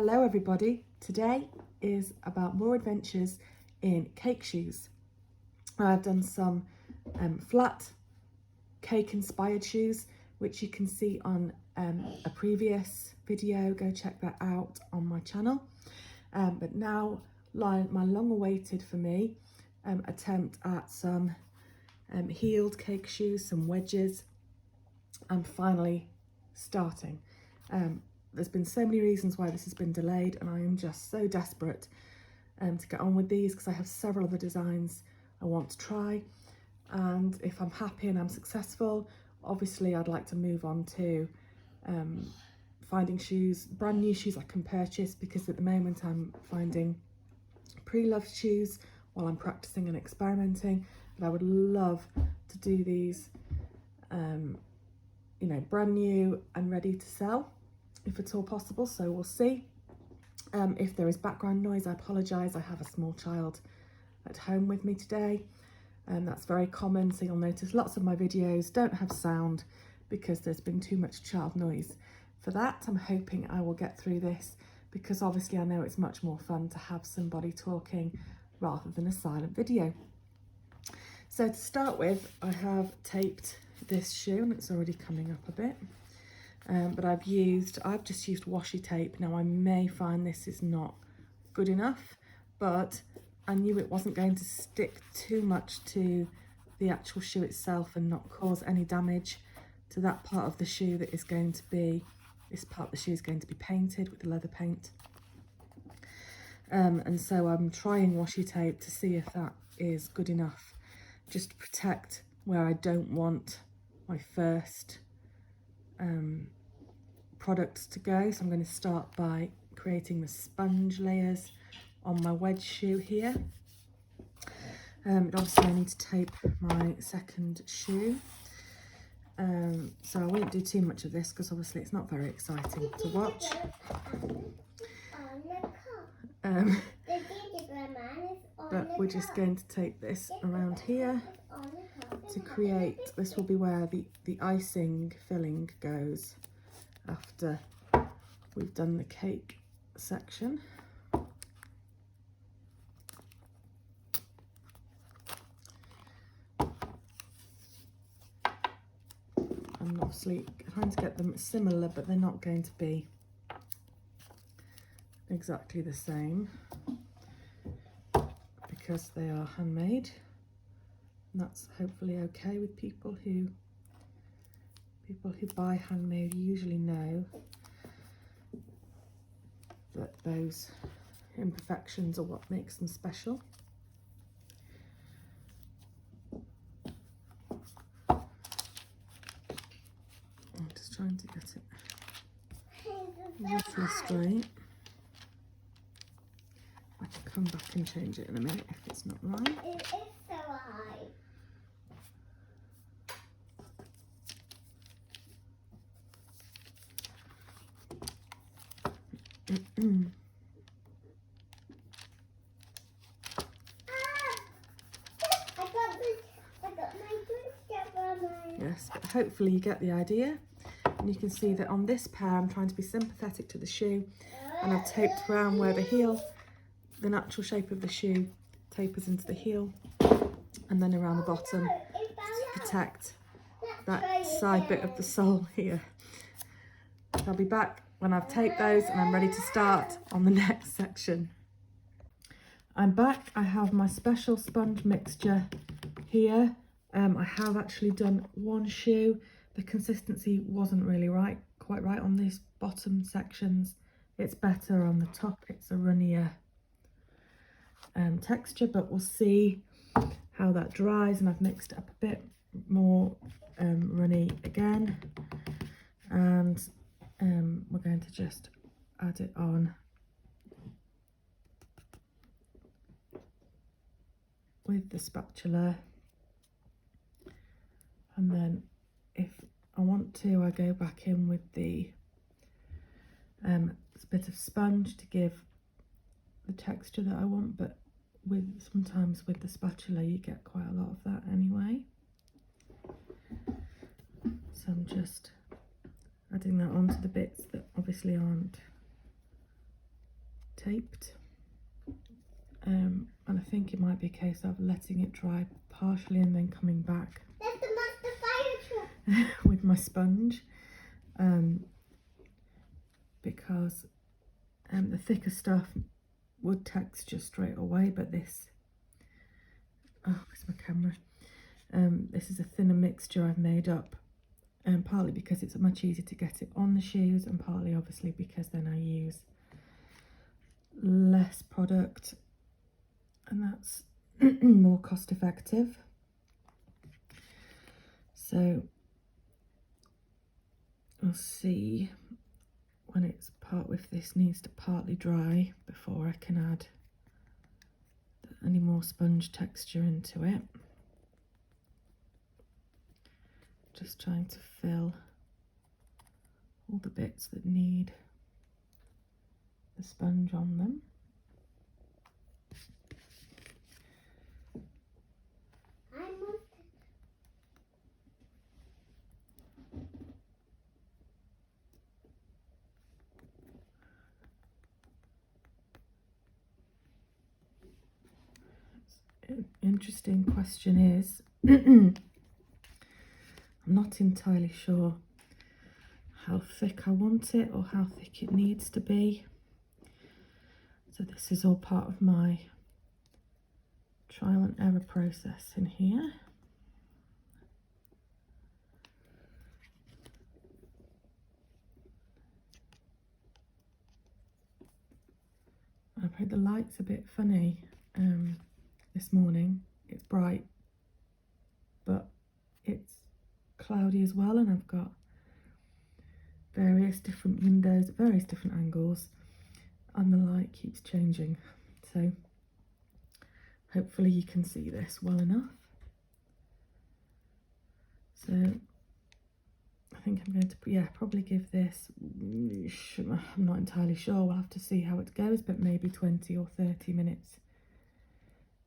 Hello everybody, today is about more adventures in cake shoes. I've done some flat cake inspired shoes which you can see on a previous video. Go check that out on my channel. But now my long awaited for me attempt at some heeled cake shoes, some wedges. I'm finally starting. There's been so many reasons why this has been delayed, and I am just so desperate to get on with these because I have several other designs I want to try, and if I'm happy and I'm successful, obviously I'd like to move on to finding shoes, brand new shoes I can purchase, because at the moment I'm finding pre-loved shoes while I'm practicing and experimenting, but I would love to do these you know, brand new and ready to sell if at all possible. So we'll see. If there is background noise, I apologise. I have a small child at home with me today, and that's very common, so you'll notice lots of my videos don't have sound because there's been too much child noise. For that, I'm hoping I will get through this, because obviously I know it's much more fun to have somebody talking rather than a silent video. So to start with, I have taped this shoe, and it's already coming up a bit, but I've just used washi tape. Now I may find this is not good enough, but I knew it wasn't going to stick too much to the actual shoe itself and not cause any damage to that part of the shoe that is going to be, this part of the shoe is going to be painted with the leather paint. And so I'm trying washi tape to see if that is good enough, just to protect where I don't want my first products to go. So I'm going to start by creating the sponge layers on my wedge shoe here. But obviously I need to tape my second shoe. So I won't do too much of this because obviously it's not very exciting to watch. But we're just going to tape this around here to create, this will be where the icing filling goes after we've done the cake section. I'm obviously trying to get them similar, but they're not going to be exactly the same because they are handmade. And that's hopefully okay with people who buy handmade. Usually know that those imperfections are what makes them special. I'm just trying to get it roughly straight. I can come back and change it in a minute if it's not right. It is so high. Yes, but hopefully you get the idea, and you can see that on this pair I'm trying to be sympathetic to the shoe, and I've taped around where the heel, the natural shape of the shoe tapers into the heel, and then around the bottom to protect that side bit of the sole here. So I'll be back when I've taped those and I'm ready to start on the next section. I'm back. I have my special sponge mixture here. I have actually done one shoe. The consistency wasn't really quite right on these bottom sections. It's better on the top. It's a runnier texture, but we'll see how that dries. And I've mixed it up a bit more runny again, and we're going to just add it on with the spatula, and then if I want to, I go back in with the bit of sponge to give the texture that I want, but sometimes with the spatula you get quite a lot of that anyway. So I'm just adding that onto the bits that obviously aren't taped. And I think it might be a case of letting it dry partially and then coming back That's the master fire truck. with my sponge, because the thicker stuff would texture straight away, but this, oh, it's my camera. This is a thinner mixture I've made up, and partly because it's much easier to get it on the shoes, and partly obviously because then I use less product, and that's more cost effective. So we'll see when it's if this needs to partly dry before I can add any more sponge texture into it. Just trying to fill all the bits that need the sponge on them. Interesting question is, I'm not entirely sure how thick I want it or how thick it needs to be. So this is all part of my trial and error process in here. I've had the lights a bit funny this morning. It's bright, but it's cloudy as well, and I've got various different windows at various different angles, and the light keeps changing. So hopefully you can see this well enough. So I think I'm going to, probably give this, I'm not entirely sure, we'll have to see how it goes, but maybe 20 or 30 minutes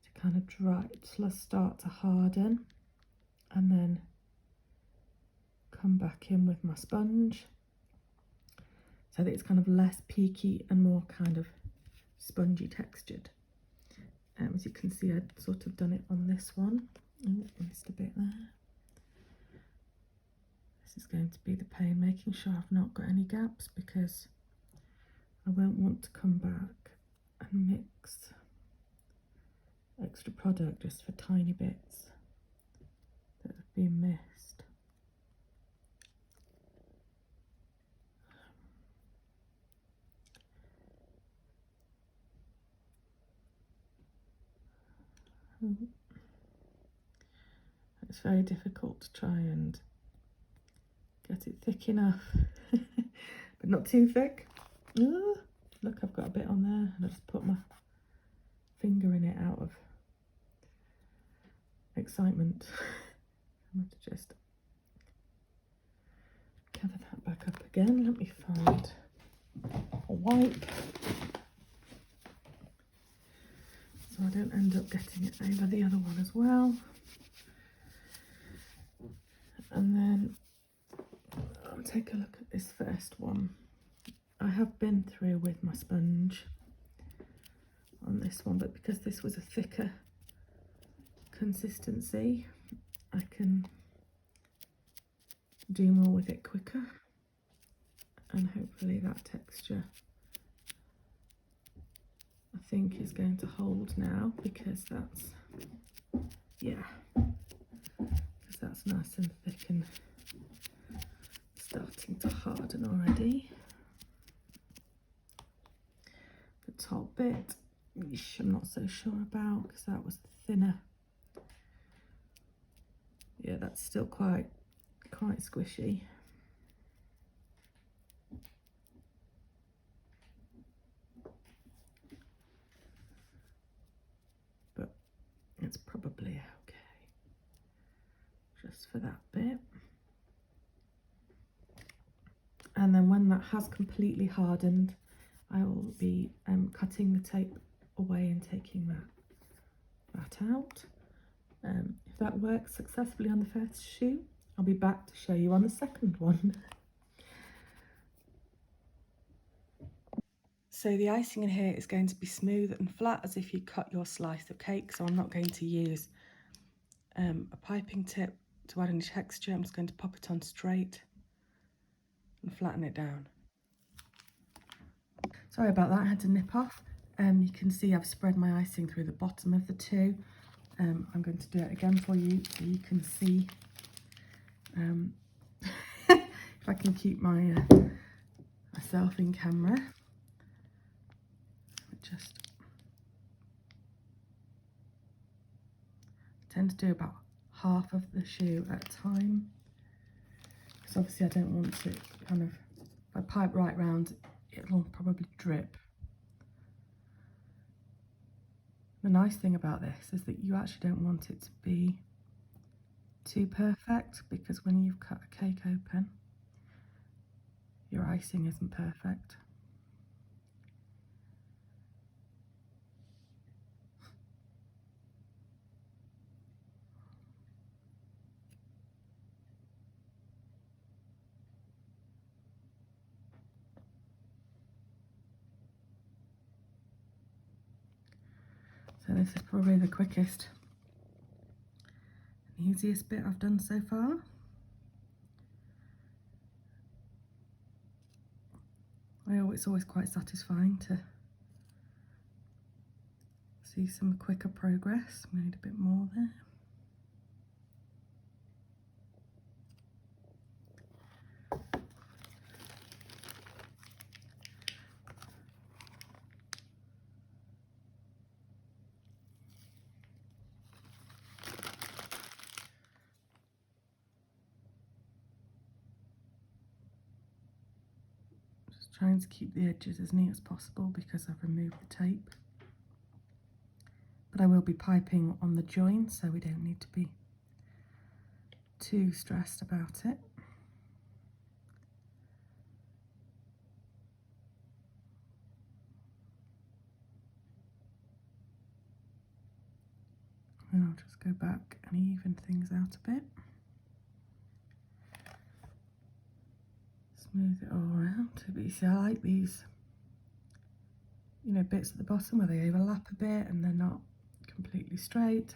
to kind of dry, start to harden, and then come back in with my sponge so that it's kind of less peaky and more kind of spongy textured. As you can see, I've sort of done it on this one. Oh, I missed a bit there. This is going to be the pain, making sure I've not got any gaps, because I won't want to come back and mix extra product just for tiny bits that have been missed. It's very difficult to try and get it thick enough, but not too thick. Oh, look, I've got a bit on there, and I just put my finger in it out of excitement. I'm going to just gather that back up again. Let me find a wipe so I don't end up getting it over the other one as well. And then I'll take a look at this first one. I have been through with my sponge on this one, but because this was a thicker consistency, I can do more with it quicker, and hopefully that texture, I think, is going to hold now, because that's, because that's nice and thick and starting to harden already. The top bit, I'm not so sure about, because that was thinner. Yeah, that's still quite squishy. But it's probably okay just for that bit. And then when that has completely hardened, I will be cutting the tape away and taking that out. If that works successfully on the first shoe, I'll be back to show you on the second one. So the icing in here is going to be smooth and flat as if you cut your slice of cake, so I'm not going to use a piping tip to add any texture. I'm just going to pop it on straight and flatten it down. Sorry about that, I had to nip off. You can see I've spread my icing through the bottom of the two. I'm going to do it again for you so you can see if I can keep my myself in camera. Just tend to do about half of the shoe at a time, because obviously I don't want to kind of, if I pipe right round, it'll probably drip. The nice thing about this is that you actually don't want it to be too perfect, because when you've cut a cake open, your icing isn't perfect. So this is probably the quickest and easiest bit I've done so far. It's always quite satisfying to see some quicker progress. We need a bit more there. Trying to keep the edges as neat as possible because I've removed the tape. But I will be piping on the join, so we don't need to be too stressed about it. And I'll just go back and even things out a bit. Smooth it all around. But you see, I like these, you know, bits at the bottom where they overlap a bit and they're not completely straight,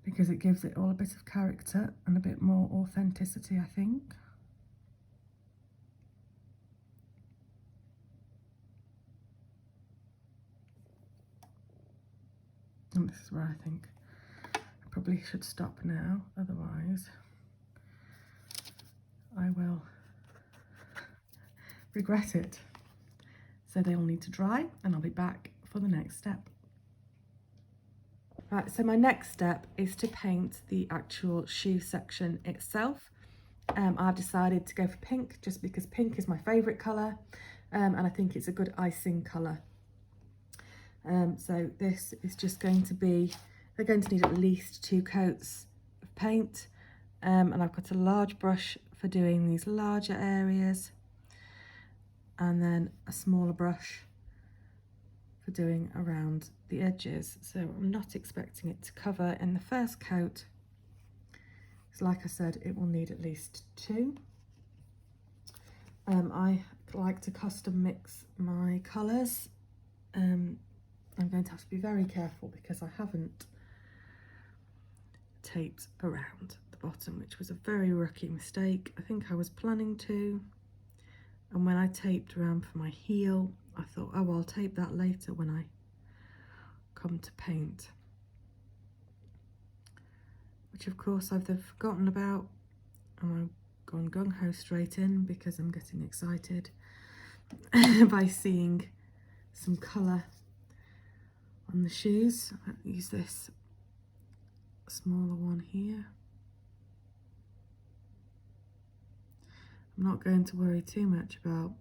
because it gives it all a bit of character and a bit more authenticity, I think. And this is where I think I probably should stop now, otherwise I will regret it. So they all need to dry and I'll be back for the next step. Right, so my next step is to paint the actual shoe section itself. I've decided to go for pink just because pink is my favourite colour, and I think it's a good icing colour. So this is just going to be, they're going to need at least 2 coats of paint, and I've got a large brush for doing these larger areas, and then a smaller brush for doing around the edges. So I'm not expecting it to cover in the first coat, because like I said, it will need at least 2. I like to custom mix my colours. I'm going to have to be very careful because I haven't taped around the bottom, which was a very rookie mistake. I think I was planning to, and when I taped around for my heel, I thought, oh, I'll tape that later when I come to paint, which of course I've then forgotten about, and I've gone gung-ho straight in because I'm getting excited by seeing some colour on the shoes. I'll use this smaller one here. I'm not going to worry too much about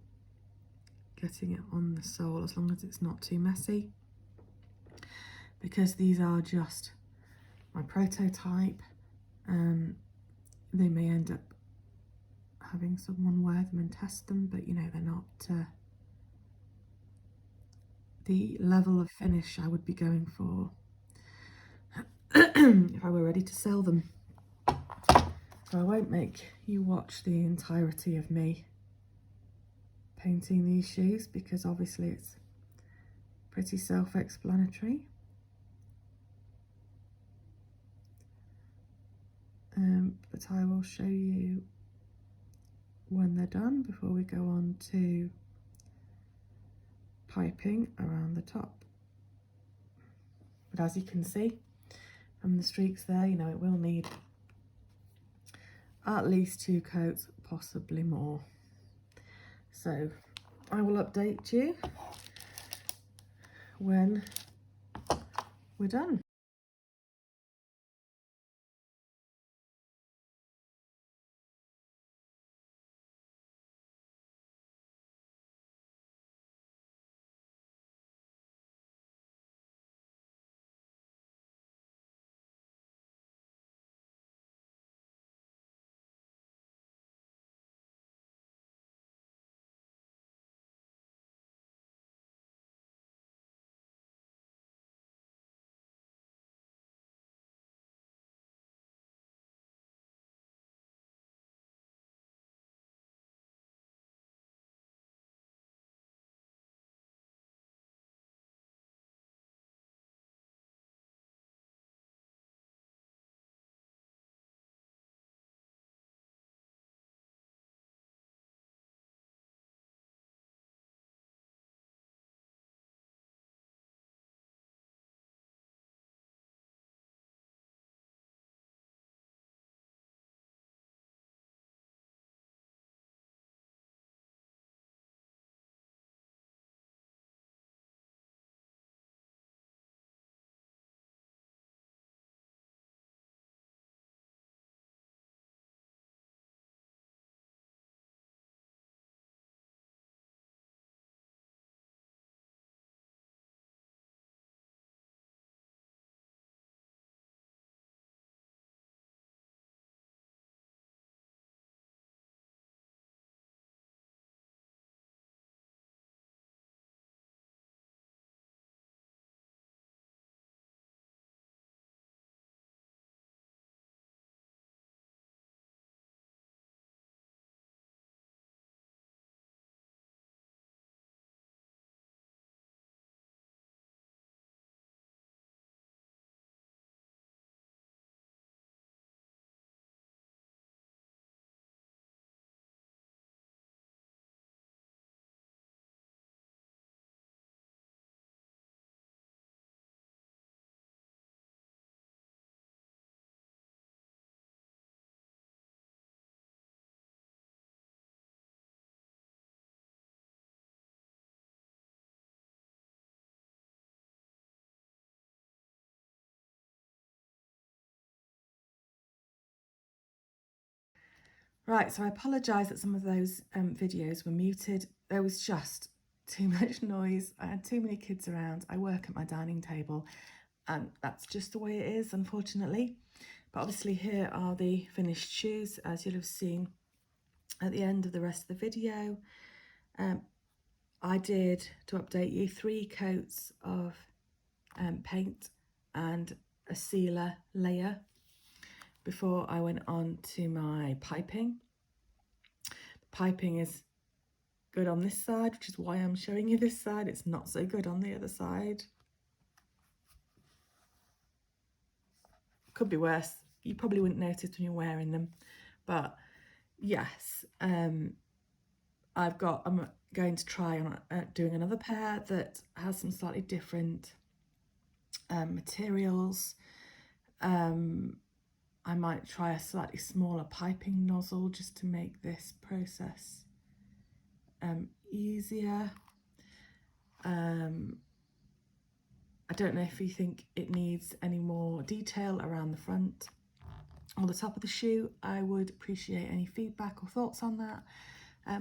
getting it on the sole as long as it's not too messy, because these are just my prototype. They may end up having someone wear them and test them, but you know, they're not the level of finish I would be going for if I were ready to sell them. So I won't make you watch the entirety of me painting these shoes because obviously it's pretty self-explanatory. But I will show you when they're done before we go on to piping around the top. But as you can see from the streaks there, you know, it will need at least 2 coats, possibly more. So I will update you when we're done. Right, so I apologise that some of those videos were muted. There was just too much noise. I had too many kids around. I work at my dining table and that's just the way it is, unfortunately. But obviously here are the finished shoes, as you'll have seen at the end of the rest of the video. I did, to update you, 3 coats of paint and a sealer layer before I went on to my piping. The piping is good on this side, which is why I'm showing you this side. It's not so good on the other side. Could be worse. You probably wouldn't notice when you're wearing them, but yes, I'm going to try on doing another pair that has some slightly different materials. I might try a slightly smaller piping nozzle just to make this process easier. I don't know if you think it needs any more detail around the front or the top of the shoe. I would appreciate any feedback or thoughts on that.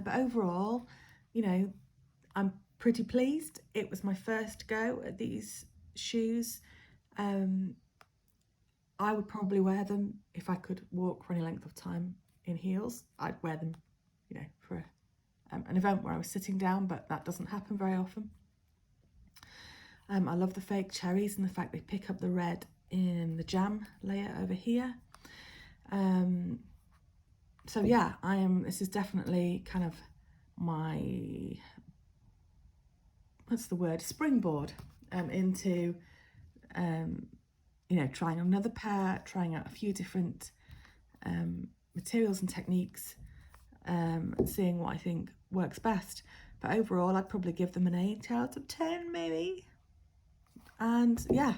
But overall, you know, I'm pretty pleased. It was my first go at these shoes. I would probably wear them if I could walk for any length of time in heels. I'd wear them, you know, for an event where I was sitting down, but that doesn't happen very often. I love the fake cherries and the fact they pick up the red in the jam layer over here. So yeah, this is definitely kind of my, what's the word, springboard into, you know, trying another pair, trying out a few different materials and techniques, and seeing what I think works best. But overall, I'd probably give them an 8 out of 10 maybe. And yeah,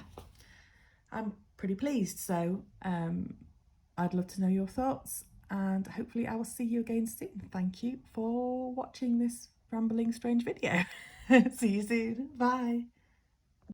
I'm pretty pleased. So I'd love to know your thoughts, and hopefully I will see you again soon. Thank you for watching this rambling strange video. See you soon. Bye.